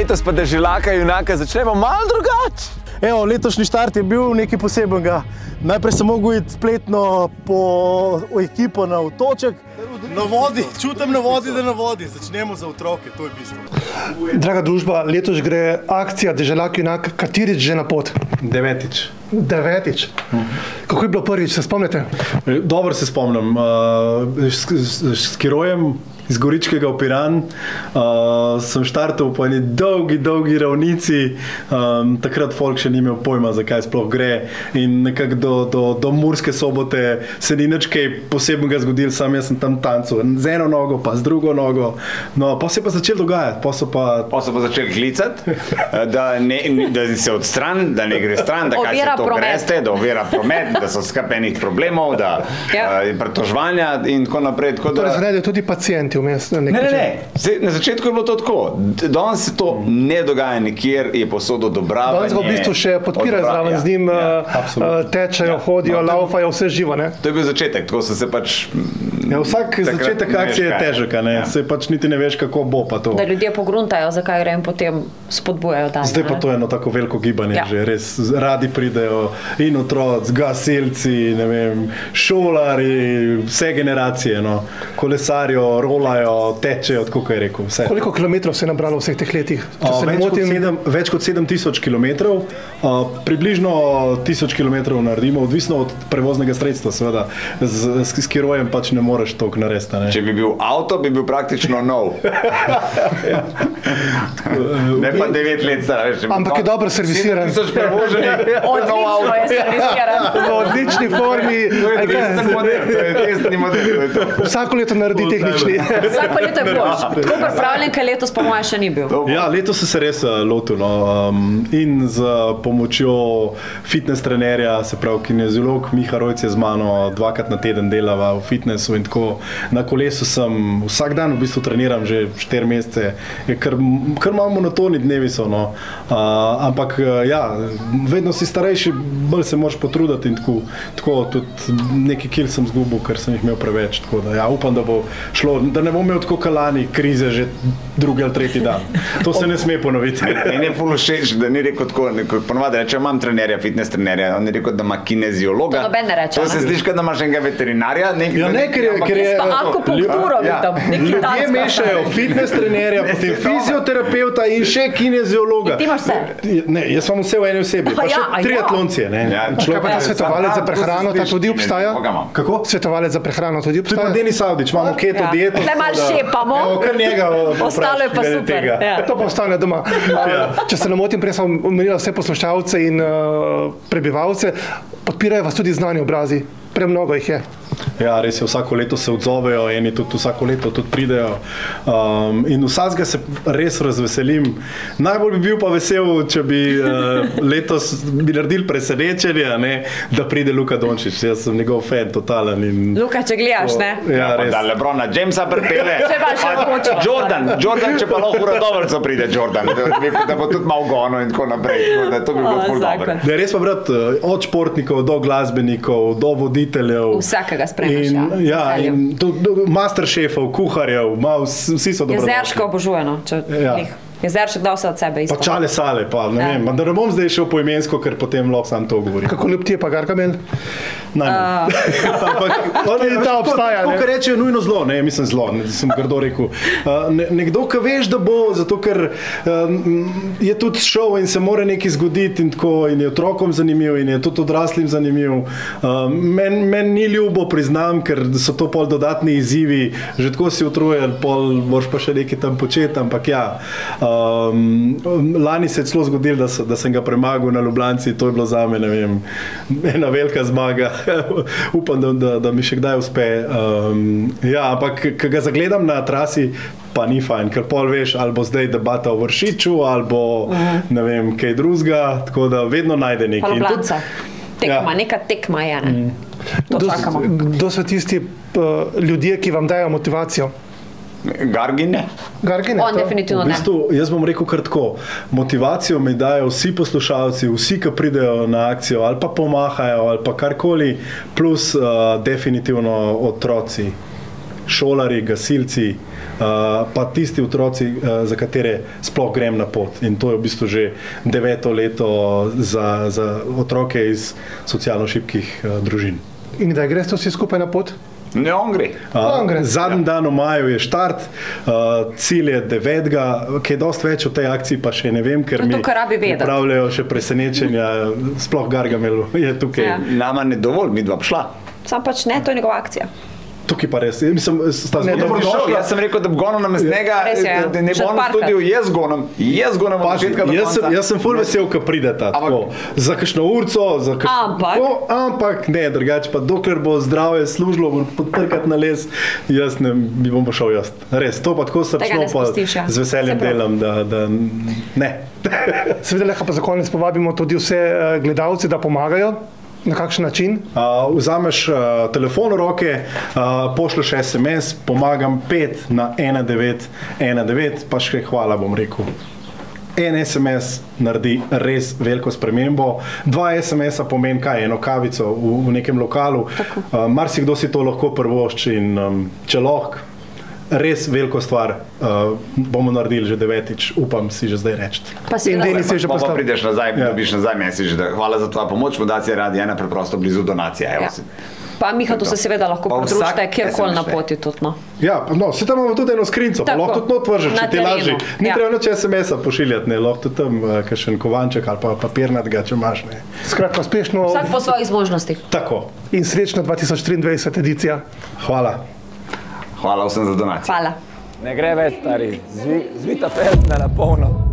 letos pa Deželaka junaka začnemo malo drugače. Evo, letošnji štart je bil nekaj posebenega. Najprej sem mogel iti spletno po ekipo na otoček. Na vodi, čutim na vodi, da na vodi. Začnemo za otroke, to je bistvo. Draga družba, letos gre akcija Deželak junak katerič že na pot? 9. 9. Kako je bilo prvič, se spomnite? Dobro se spomnim. S Kirojem iz Goričkega v Piran sem štartal po eni dolgi ravnici. Takrat folk še ni imel pojma, zakaj sploh gre. In nekako do Murske Sobote se ni nič kaj posebnega zgodil, sam jaz sem tam tancil. Z eno nogo, pa z drugo nogo. No, pa se je pa začel dogajati. Pa so pa začeli klicati, da se odstran, da ne gre stran, da kaj se to greste, da ovira promet, da so skapenih problemov, da pretožvanja in tako naprej. Torej zredajo tudi pacienti vmes na nek način? Ne. Na začetku je bilo to tako. Danes se to ne dogaja nikjer, je povsod odobravanje. Danes ga v bistvu še podpirajo zraven z njim, tečejo, hodijo, laufajo, vse živo, ne? To je bil začetek, tako so se pač... Vsak začetek akcije je težek, se pač niti ne veš, kako bo pa to. Da ljudje pogruntajo, zakaj gre in potem spodbujajo dalje. Zdaj pa to je eno tako veliko gibanje, že res radi pridejo in otroci, gasilci, ne vem, šolari, vse generacije, no. Kolesarijo, rolajo, tečejo, tako kaj je rekel, vse. Koliko kilometrov se je nabralo v vseh teh letih? Več kot 7000 kilometrov, približno 1000 kilometrov naredimo, odvisno od prevoznega sredstva, seveda. S Kirojem pač ne moreš toliko narediti. Če bi bil avto, bi bil praktično nov. Ne pa 9 let star. Ampak je dobro servisiran. 7000 prevoženih. Odlično je servisiran. V odlični formi. To je testni model. Vsako leto naredi tehnični. Vsako leto je boljš. Tako pripravljen, kaj letos po moje še ni bil. Ja, letos se res lotil. In z pomočjo fitness trenerja, se pravi kineziolog Miha Rojc je z mano 2krat na teden delava v fitnessu in tako. Na kolesu sem vsak dan v bistvu treniram že 4 mesece. Kar malo monotoni dnevi so, no. Ampak ja, vedno si starejši, bolj se moraš potruditi in tako tudi neki kil sem zgubil, ker sem jih imel preveč. Tako da ja, upam, da bo šlo, da ne bom imel tako kalani krize že 2. ali 3. dan. To se ne sme ponoviti. In je ful všeč, da ni rekel tako, ponovadi reče, imam trenerja, fitness trenerja, on je rekel, da ima kineziologa. To noben ne reče. To se sliši, da imaš enega veterinarja. Ja, ne, ker je... Pa akupunkturo bi tam. Ljudje mešajo fitness trenerja, potem fizioterapeuta in še kineziologa. In ti imaš vse? Ne, jaz imam vse v eni osebi, pa še triatloncije. Kaj pa ta svetovalec za prehrano, ta tudi obstaja? Kako? Svetovalec za prehrano tudi obstaja? Tudi pa Denis Avdić, imamo keto dieto. Tle malo šepamo. Kar njega ostalo je pa super. To pa ostane doma. Če se ne motim, prej sem omenila vse poslušalce in prebivalce, podpirajo vas tudi znani obrazi. Premnogo jih je. Ja, res je, vsako leto se odzovejo, eni tudi vsako leto tudi pridejo. In vsakega se res razveselim. Najbolj bi bil pa vesel, če bi letos naredili presenečenje, da pride Luka Dončić. Jaz sem njegov fan, totalen. Luka, če gledaš, ne? Ja, res. Da Lebrona Jamesa pripelje. Če pa še hoče. Jordan, če pa lahko Radoveljco pride Jordan, da bo tudi malo gono in tako naprej. To bi bilo ful dobro. Res pa brat, od športnikov do glasbenikov, do voditeljev. Vsakega spremljaš, ja. In masterchefov, kuharjev, vsi so dobrodošli. Jezerško obožujeno, če Jezeršek dal vse od sebe isto. Pa Čale Sale, pa ne vem, da ne bom zdaj šel po imensko, ker potem lahko sam to govorim. Kako ljub ti je pa Gargamel? Ta obstaja. Tako, kar rečejo nujno zlo, ne, mislim zlo, sem grdo rekel. Nekdo, ki veš, da bo, zato ker je tudi šov in se mora nekaj zgoditi in tako, in je otrokom zanimiv in je tudi odraslim zanimiv. Meni ni ljubo, priznam, ker so to pol dodatni izzivi, že tako si utrujen, pol moraš pa še nekaj tam početi, ampak ja. Lani se je celo zgodilo, da sem ga premagal na Ljubljanci, to je bilo zame, ne vem, ena velika zmaga. Upam, da mi še kdaj uspe. Ja, ampak, ko ga zagledam na trasi, pa ni fajn, ker pol veš, ali bo zdaj debata o Vršiču, ali bo, ne vem, kaj drugega, tako da vedno najde nekaj. Pa Ljubljanca. Tekma, neka tekma je, ne? To čakamo. Kdo so tisti ljudje, ki vam dajo motivacijo? Gargine? On definitivno ne. V bistvu, jaz bom rekel kar tako, motivacijo mi dajo vsi poslušalci, vsi, ki pridejo na akcijo, ali pa pomahajo, ali pa karkoli, plus definitivno otroci, šolari, gasilci, pa tisti otroci, za katere sploh grem na pot. In to je v bistvu že 9. leto za otroke iz socialno šibkih družin. In kdaj greste vsi skupaj na pot? Ne, on gre. Zadnji dan v maju je štart, cilj je 9. Kaj je dosti več o tej akciji, pa še ne vem, ker mi pripravljajo še presenečenja, sploh Gargamel je tukaj. Nama ne dovolj, mi dva šla. Sam pač ne, to je njegova akcija. Tukaj pa res, mislim, sta zelo dobrodošli. Jaz sem rekel, da bi gonil namestnega, da ne bo na studiu, jaz gonim od začetka do konca. Jaz sem ful vesel, ko prideta, tako, za kakšno urco, za kakšno, ampak ne, drugače pa dokler bo zdravje služilo, bo potrkati na les, jaz ne, mi bom pa šel jaz. Res, to pa tako srčno pa z veseljem delam, da ne. Seveda lahko pa za konec povabimo tudi vse gledalce, da pomagajo. Na kakšen način? Vzameš telefon v roke, pošlješ SMS, pomagam 5 na 1919, pa še hvala bom rekel. En SMS naredi res veliko spremembo, 2 SMS-a pomeni kaj, eno kavico v nekem lokalu, marsikdo si to lahko privošči in če lahko, res veliko stvar bomo naredili že 9-tič, upam si že zdaj reči. In Denis je že Pa postavil. prideš nazaj, dobiš nazaj message, da hvala za tvojo pomoč, Fundacija Radio 1 preprosto blizu donacija. Pa Miha, to se seveda lahko pridružite kjerkoli na poti tudi, no. Ja, no, se tam imamo tudi eno skrinco, pa lahko tudi not vržeš, če ti laži. Ni treba nič SMS-a pošiljati, ne, lahko tudi tam kakšen kovanček ali pa papirnatega, če imaš, ne. Skratka, uspešno. Vsak po svojih zmožnostih. Tako. In srečno 2023 edicija. Hvala. Hvala vsem za donacijo. Hvala. Ne gre več, stari, zvita pesna na polno.